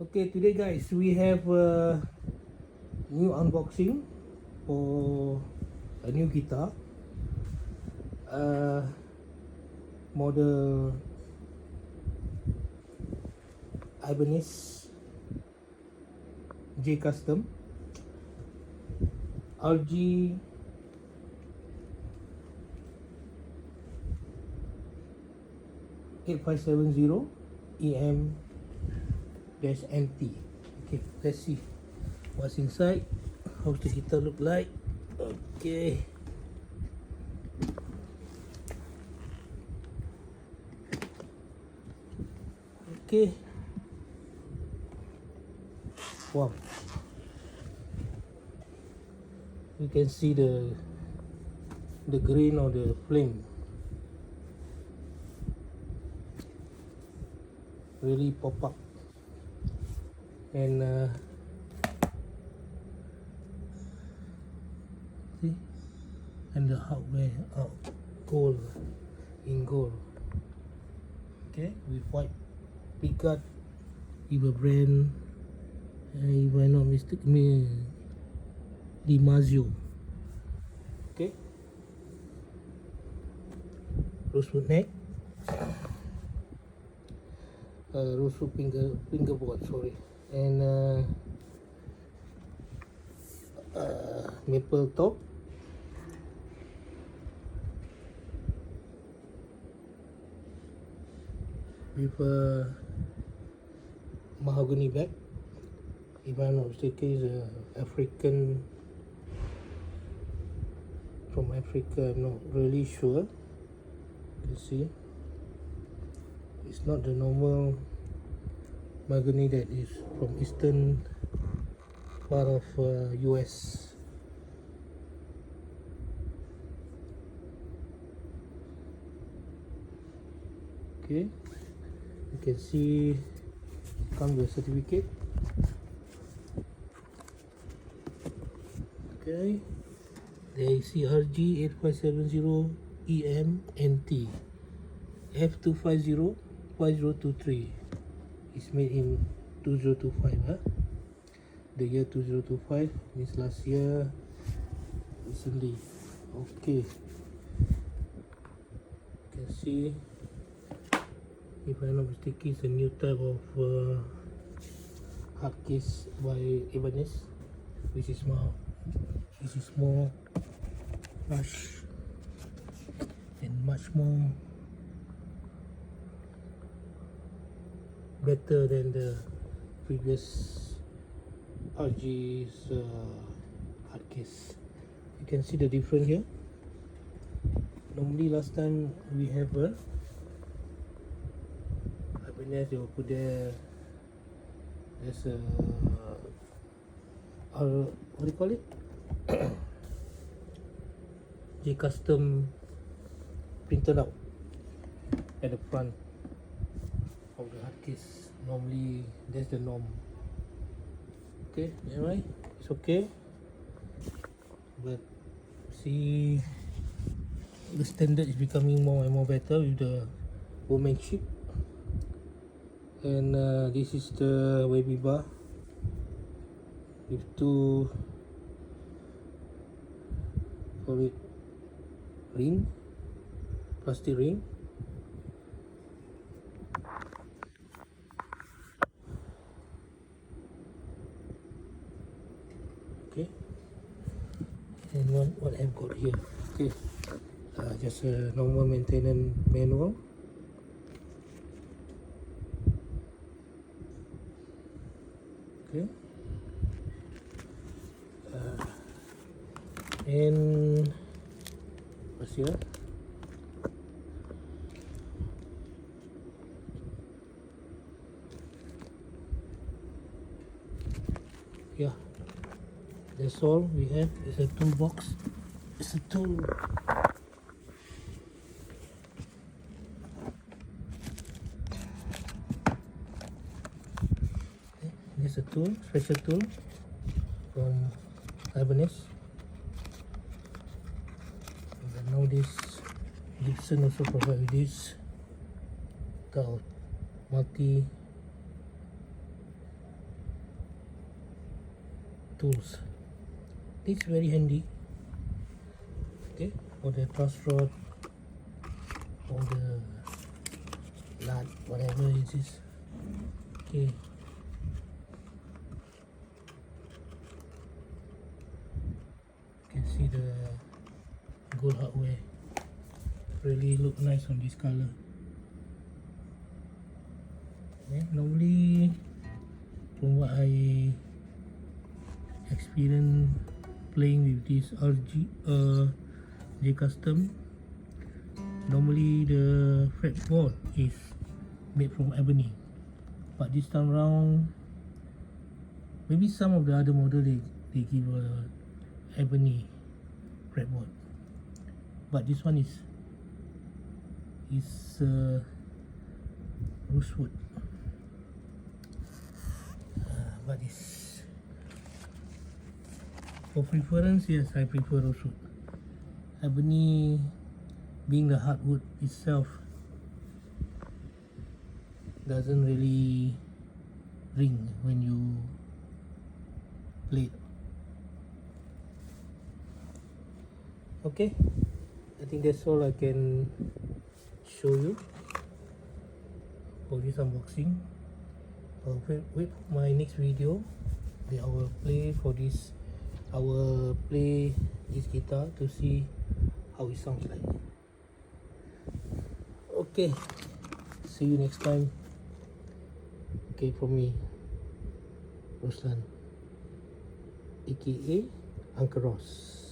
Okay, today guys, we have a new unboxing for a new guitar, model Ibanez J Custom RG8570EM NT. Okay, let's see what's inside. How's the guitar look like? Okay. Okay. Wow. You can see the grain of the flame. Really pop up. And see, and the hardware out gold, in gold. Okay, with white picket, with a brand, if I'm not mistaken, DiMaggio. Okay, rosewood neck, rosewood fingerboard, sorry, and maple top, with a mahogany back. If I'm not mistaken, is African, from Africa. I'm not really sure. You see, it's not the normal mahogany that is from eastern part of US. Okay, you can see comes with a certificate. Okay, there you see RG8570EM NT F2505023. It's made in 2025. The year 2025 means last year, recently. Okay, you can see, if I'm not mistaken, it's a new type of hard case by Ibanez, which is more harsh and much more better than the previous RG's hard case. You can see the difference here. Normally last time we have a Ibanez, they will put there's a what do you call it? J Custom printed out at the front of the hard case. Normally that's the norm. Okay, anyway, it's okay, but see, the standard is becoming more and more better with the workmanship. And this is the wavy bar with two, call it ring, plastic ring. Okay, and what I've got here, okay, just a normal maintenance manual. Okay, and what's here? Yeah, that's all we have. It's a toolbox. It's a tool. It's a tool, special tool from Ibanez. And now this Gibson also provide with this multi tools. It's very handy. Okay, for the truss rod, for the nut, whatever it is. Okay. You can see the gold hardware. Really look nice on this color. Okay, normally from what I experienced playing with this RG J Custom, normally the fretboard is made from ebony, but this time round, maybe some of the other model they give a ebony fretboard, but this one is rosewood. But it's for preference, yes, I prefer rosewood. Ebony, being the hardwood itself, doesn't really ring when you play it. Okay, I think that's all I can show you for this unboxing. I'll wait for my next video. I will play this guitar to see how it sounds like. Okay, see you next time. Okay, from me, Ruslan, aka Uncle Ross.